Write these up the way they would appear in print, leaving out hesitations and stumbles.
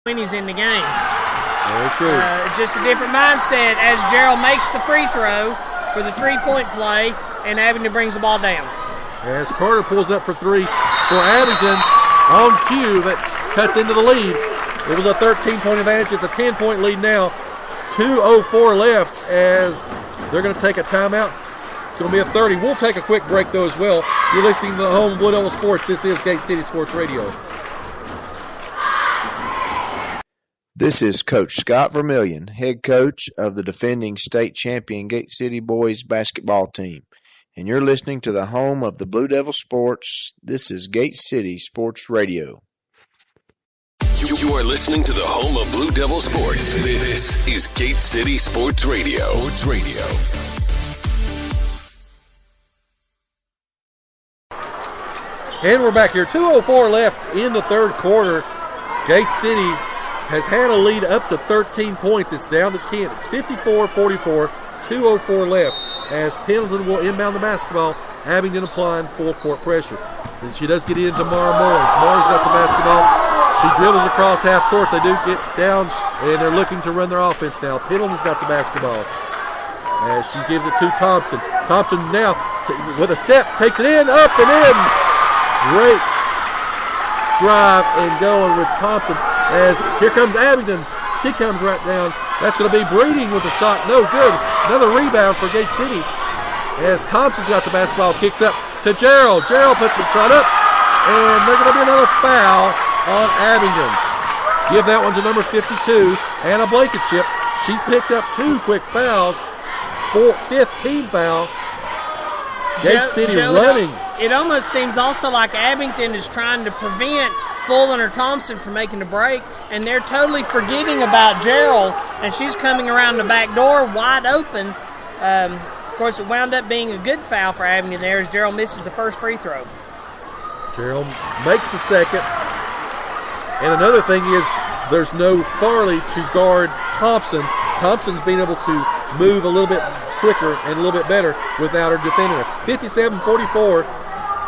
when he's in the game. Very true. Just a different mindset as Gerald makes the free throw for the three-point play, and Abingdon brings the ball down. As Carter pulls up for three for Abingdon on cue, that cuts into the lead. It was a 13-point advantage. It's a 10-point lead now. 2:04 left as they're going to take a timeout. It's going to be a 30. We'll take a quick break, though, as well. You're listening to the home of Blue Devil Sports. This is Gate City Sports Radio. This is Coach Scott Vermillion, head coach of the defending state champion Gate City boys basketball team. And you're listening to the home of the Blue Devil Sports. This is Gate City Sports Radio. You are listening to the home of Blue Devil Sports. This is Gate City Sports Radio. Sports Radio. And we're back here. 2:04 left in the third quarter. Gate City has had a lead up to 13 points. It's down to 10. It's 54-44, 2:04 left as Pendleton will inbound the basketball. Abingdon applying full court pressure. Then she does get into Mara Mullins. Mara's got the basketball. She dribbles across half court. They do get down, and they're looking to run their offense now. Pendleton's got the basketball as she gives it to Thompson. Thompson now with a step takes it in, up and in. Great drive and going with Thompson. As here comes Abingdon. She comes right down. That's going to be Breeding with a shot. No good. Another rebound for Gate City. As Thompson's got the basketball, kicks up to Gerald. Gerald puts the shot up. And there's going to be another foul on Abingdon. Give that one to number 52, Anna Blankenship. She's picked up 2 quick fouls. 15 foul. Gate City running. It almost seems also like Abingdon is trying to prevent Fulton or Thompson from making the break, and they're totally forgetting about Gerald, and she's coming around the back door wide open. Of course, it wound up being a good foul for Abingdon there as Gerald misses the first free throw. Gerald makes the second. And another thing is there's no Farley to guard Thompson. Thompson's been able to move a little bit quicker and a little bit better without her defending her. 57-44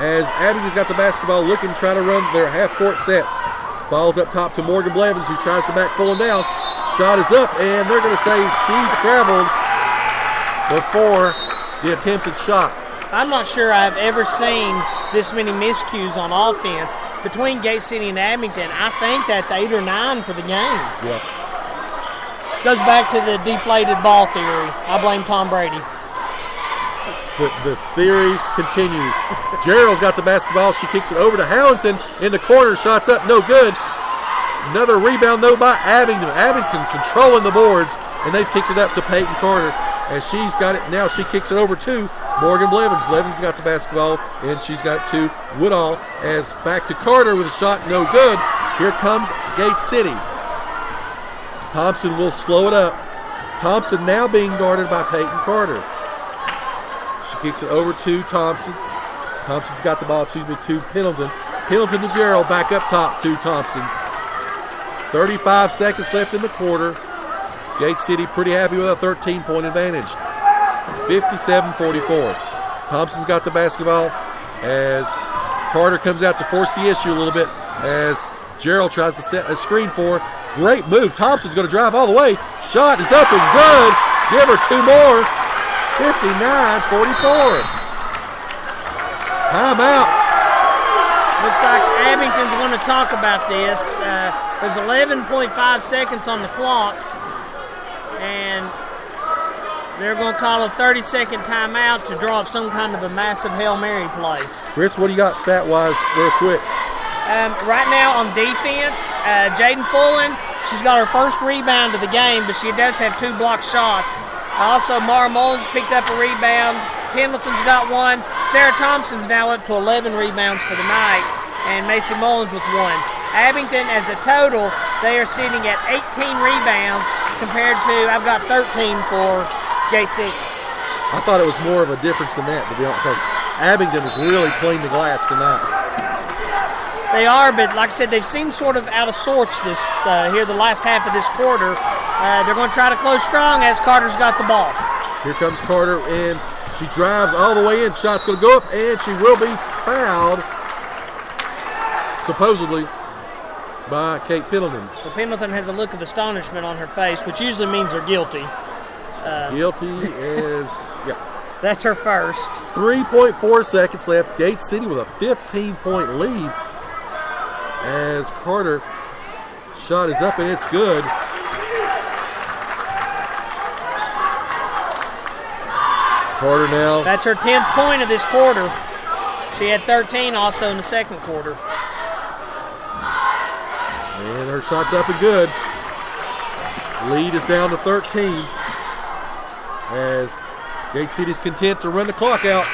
as Abingdon's got the basketball looking to try to run their half-court set. Ball's up top to Morgan Blevins, who tries to back pulling down. Shot is up, and they're going to say she traveled before the attempted shot. I'm not sure I've ever seen this many miscues on offense between Gate City and Abingdon. I think that's 8 or 9 for the game. Yeah. Goes back to the deflated ball theory. I blame Tom Brady. But the theory continues. Gerald's got the basketball. She kicks it over to Harrington in the corner. Shots up, no good. Another rebound, though, by Abingdon. Abingdon controlling the boards, and they've kicked it up to Peyton Carter. As she's got it now, she kicks it over to Morgan Blevins. Blevins got the basketball, and she's got it to Woodall. As back to Carter with a shot, no good. Here comes Gate City. Thompson will slow it up. Thompson now being guarded by Peyton Carter. She kicks it over to Thompson. Thompson's got the ball, to Pendleton. Pendleton to Gerald, back up top to Thompson. 35 seconds left in the quarter. Gate City pretty happy with a 13-point advantage. 57-44. Thompson's got the basketball as Carter comes out to force the issue a little bit as Gerald tries to set a screen for her. Great move. Thompson's going to drive all the way. Shot is up and good. Give her 2 more. 59-44. Timeout. Looks like Abington's going to talk about this. There's 11.5 seconds on the clock, and they're going to call a 30-second timeout to draw up some kind of a massive Hail Mary play. Chris, what do you got stat-wise real quick? Right now on defense, Jaden Fullen, she's got her first rebound of the game, but she does have 2 blocked shots. Also, Mara Mullins picked up a rebound. Pendleton's got 1. Sarah Thompson's now up to 11 rebounds for the night, and Macy Mullins with 1. Abingdon, as a total, they are sitting at 18 rebounds compared to, I've got 13 for Gate City. I thought it was more of a difference than that, to be honest, because Abingdon has really cleaned the glass tonight. They are, but like I said, they've seemed sort of out of sorts this here the last half of this quarter. They're going to try to close strong as Carter's got the ball. Here comes Carter, and she drives all the way in. Shot's going to go up, and she will be fouled. Supposedly, by Kate Pendleton. Well, Pendleton has a look of astonishment on her face, which usually means they're guilty. Guilty is, yeah. That's her first. 3.4 seconds left. Gate City with a 15-point lead as Carter shot is up and it's good. Carter now. That's her 10th point of this quarter. She had 13 also in the second quarter. And her shot's up and good. Lead is down to 13 as Gate City's content to run the clock out.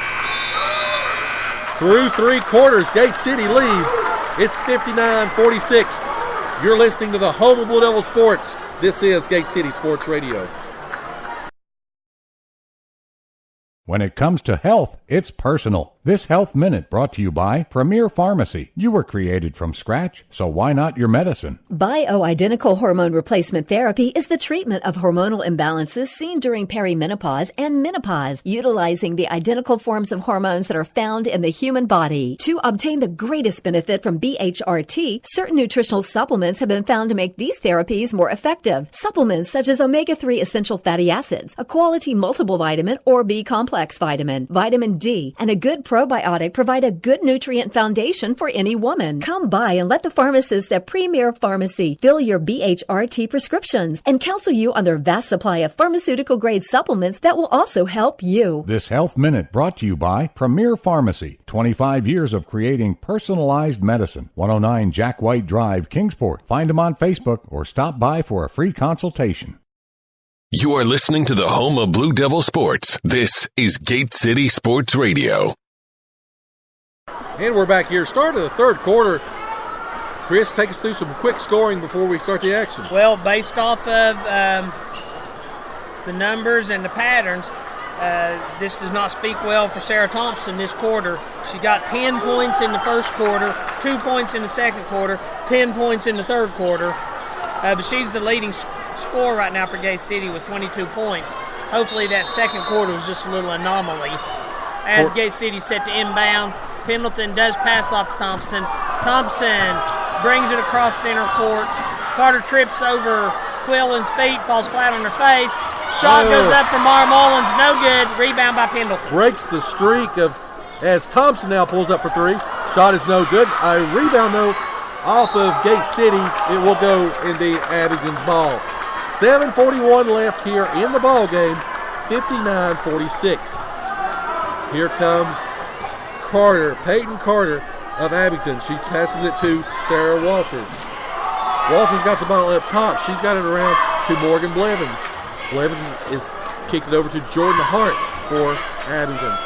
Through 3 quarters, Gate City leads. It's 59-46. You're listening to the home of Blue Devil Sports. This is Gate City Sports Radio. When it comes to health, it's personal. This Health Minute brought to you by Premier Pharmacy. You were created from scratch, so why not your medicine? Bioidentical hormone replacement therapy is the treatment of hormonal imbalances seen during perimenopause and menopause, utilizing the identical forms of hormones that are found in the human body. To obtain the greatest benefit from BHRT, certain nutritional supplements have been found to make these therapies more effective. Supplements such as omega-3 essential fatty acids, a quality multiple vitamin or B-complex vitamin, vitamin D, and a good probiotic provide a good nutrient foundation for any woman. Come by and let the pharmacists at Premier Pharmacy fill your BHRT prescriptions and counsel you on their vast supply of pharmaceutical-grade supplements that will also help you. This Health Minute brought to you by Premier Pharmacy. 25 years of creating personalized medicine. 109 Jack White Drive, Kingsport. Find them on Facebook or stop by for a free consultation. You are listening to the home of Blue Devil Sports. This is Gate City Sports Radio. And we're back here. Start of the third quarter. Chris, take us through some quick scoring before we start the action. Well, based off of the numbers and the patterns, this does not speak well for Sarah Thompson this quarter. She got 10 points in the first quarter, 2 points in the second quarter, 10 points in the third quarter. But she's the leading scorer right now for Gate City with 22 points. Hopefully that second quarter was just a little anomaly. As Gate City set to inbound, Pendleton does pass off to Thompson. Thompson brings it across center court. Carter trips over Quillen's feet, falls flat on her face. Shot goes up for Mara Mullins, no good. Rebound by Pendleton. Breaks the streak of as Thompson now pulls up for 3. Shot is no good. A rebound though off of Gate City. It will go into Abingdon's ball. 7:41 left here in the ball game. 59-46. Here comes Carter, Peyton Carter of Abingdon. She passes it to Sarah Walters. Walters got the ball up top. She's got it around to Morgan Blevins. Blevins is kicked it over to Jordan Hart for Abingdon.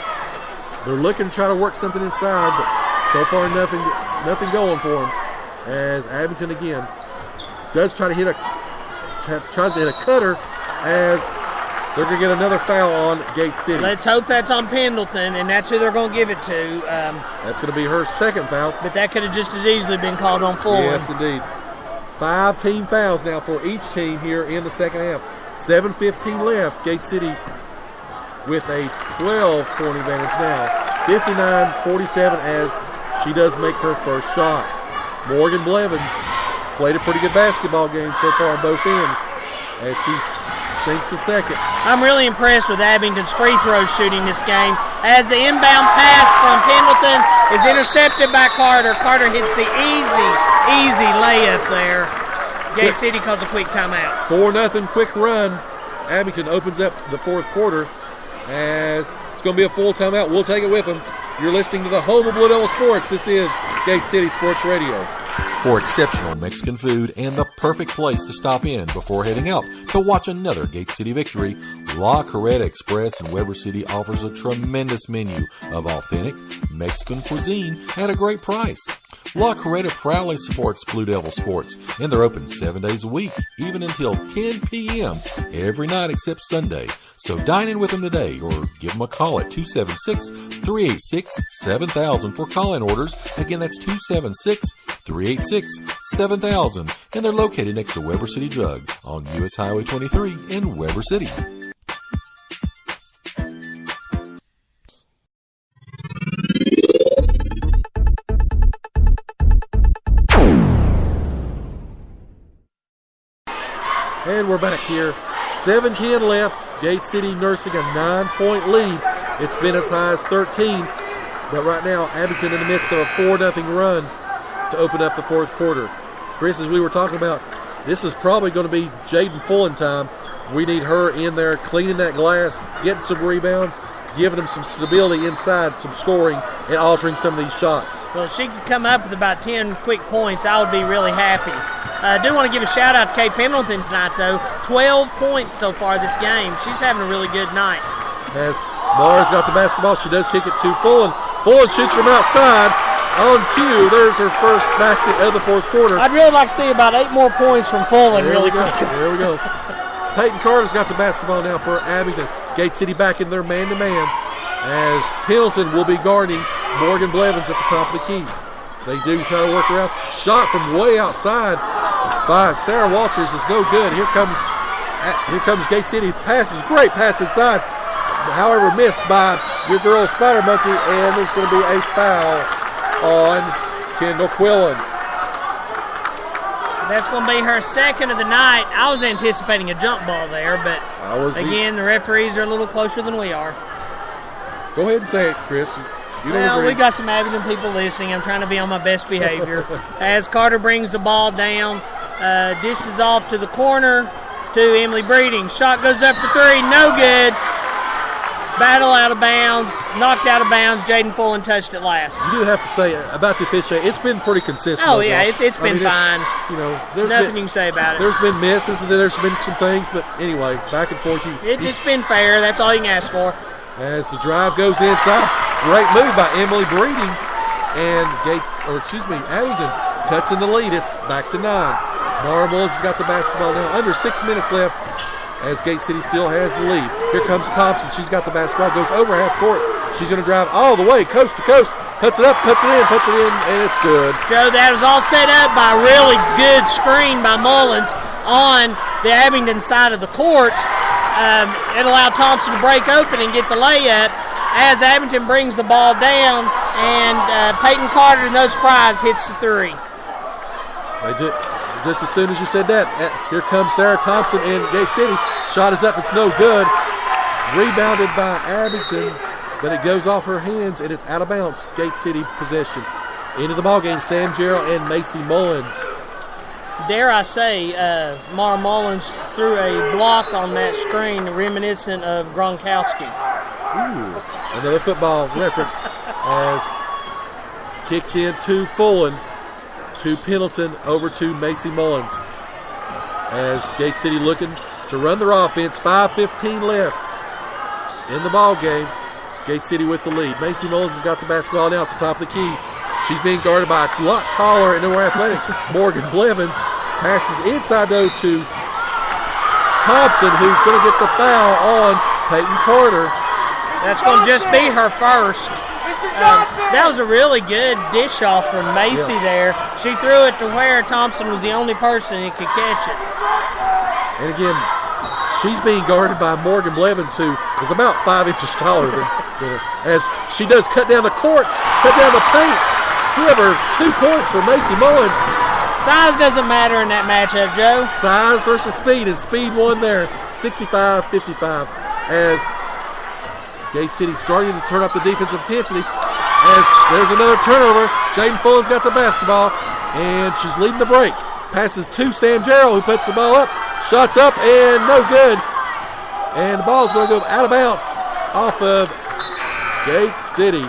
They're looking to try to work something inside, but so far nothing going for them. As Abingdon again tries to hit a cutter as they're going to get another foul on Gate City. Let's hope that's on Pendleton, and that's who they're going to give it to. That's going to be her second foul. But that could have just as easily been called on Fulham. Yes, indeed. 5 team fouls now for each team here in the second half. 7:15 left. Gate City with a 12-point advantage now. 59-47 as she does make her first shot. Morgan Blevins played a pretty good basketball game so far on both ends as she sinks the second. I'm really impressed with Abingdon's free throw shooting this game. As the inbound pass from Pendleton is intercepted by Carter. Carter hits the easy layup there. Gate City calls a quick timeout. 4-0 quick run. Abingdon opens up the fourth quarter as it's going to be a full timeout. We'll take it with them. You're listening to the home of Blue Devil Sports. This is Gate City Sports Radio. For exceptional Mexican food and the perfect place to stop in before heading out to watch another Gate City victory, La Carreta Express in Weber City offers a tremendous menu of authentic Mexican cuisine at a great price. La Carreta proudly supports Blue Devil Sports, and they're open 7 days a week, even until 10 p.m. every night except Sunday. So dine in with them today or give them a call at 276-386-7000 for call-in orders. Again, that's 276-386-7000. And they're located next to Weber City Drug on US Highway 23 in Weber City. And we're back here. 7:10 left. Gate City nursing a 9-point lead. It's been as high as 13. But right now, Abingdon in the midst of a 4-0 run to open up the fourth quarter. Chris, as we were talking about, this is probably going to be Jaden Fullen time. We need her in there cleaning that glass, getting some rebounds, giving them some stability inside, some scoring, and altering some of these shots. Well, if she could come up with about 10 quick points, I would be really happy. I do want to give a shout-out to Kay Pendleton tonight, though. 12 points so far this game. She's having a really good night. As Mars got the basketball, she does kick it to Fullen. Fullen shoots from outside. On cue, there's her first basket of the fourth quarter. I'd really like to see about 8 more points from Fullen really quick. There we go. Peyton Carter's got the basketball now for Abingdon. Gate City back in their man-to-man as Pendleton will be guarding Morgan Blevins at the top of the key. They do try to work around. Shot from way outside by Sarah Walters is no good. Here comes Gate City. Passes, great pass inside. However, missed by your girl Spider Monkey, and there's going to be a foul on Kendall Quillen. That's going to be her second of the night. I was anticipating a jump ball there, but again, the referees are a little closer than we are. Go ahead and say it, Chris. You don't agree. We got some Abingdon people listening. I'm trying to be on my best behavior. As Carter brings the ball down, dishes off to the corner to Emily Breeding. Shot goes up for three, no good. Battle out of bounds, knocked out of bounds. Jaden Fullen touched it last. You do have to say about the officiating, it's been pretty consistent. Oh, yeah, it's been fine. There's nothing you can say about it. There's been misses and there's been some things, but anyway, back and forth. It's been fair. That's all you can ask for. As the drive goes inside, great move by Emily Breeding, and Abingdon cuts in the lead. It's back to 9. Mara Mullins has got the basketball now. Under 6 minutes left. As Gate City still has the lead. Here comes Thompson. She's got the basketball. Goes over half court. She's going to drive all the way, coast to coast. Puts it up, puts it in, and it's good. Joe, that was all set up by a really good screen by Mullins on the Abingdon side of the court. It allowed Thompson to break open and get the layup as Abingdon brings the ball down, and Peyton Carter, no surprise, hits the three. They did. Just as soon as you said that, here comes Sarah Thompson in Gate City. Shot is up, it's no good. Rebounded by Abingdon, but it goes off her hands and it's out of bounds. Gate City possession. Into the ballgame, Sam Gerald and Macy Mullins. Dare I say, Mara Mullins threw a block on that screen reminiscent of Gronkowski. Ooh, another football reference as kicked in to Fullen. To Pendleton, over to Macy Mullins. As Gate City looking to run their offense. 5:15 left in the ball game. Gate City with the lead. Macy Mullins has got the basketball now at the top of the key. She's being guarded by a lot taller and more athletic Morgan Blevins. Passes inside though to Thompson, who's going to get the foul on Peyton Carter. That's going to just be her first. That was a really good dish off from Macy there. She threw it to where Thompson was the only person who could catch it. And again, she's being guarded by Morgan Blevins, who is about 5 inches taller than her. As she does cut down the court, cut down the paint. Give her 2 points for Macy Mullins. Size doesn't matter in that matchup, Joe. Size versus speed, and speed won there, 65-55. As Gate City starting to turn up the defensive intensity. As there's another turnover. Jaden Fullen's got the basketball, and she's leading the break. Passes to Sam Gerald, who puts the ball up. Shots up, and no good. And the ball's going to go out of bounds off of Gate City.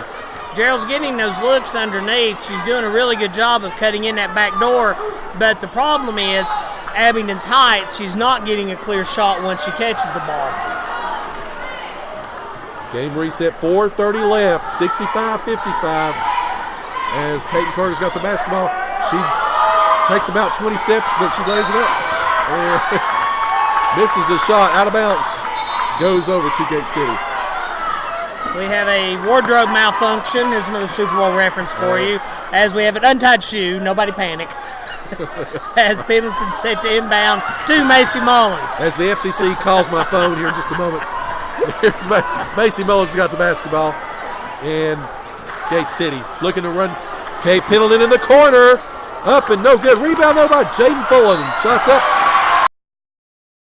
Gerald's getting those looks underneath. She's doing a really good job of cutting in that back door. But the problem is Abingdon's height. She's not getting a clear shot once she catches the ball. Game reset, 4:30 left, 65-55. As Peyton Carter's got the basketball, she takes about 20 steps, but she lays it up. And misses the shot, out of bounds. Goes over to Gate City. We have a wardrobe malfunction. There's another Super Bowl reference for you. As we have an untied shoe, nobody panic. As Pendleton set to inbound to Macy Mullins. As the FCC calls my phone here in just a moment. Here's Macy Mullins got the basketball. And Gate City looking to run. Kay Pendleton in the corner. Up and no good. Rebound though by Jaden Fullen. Shots up.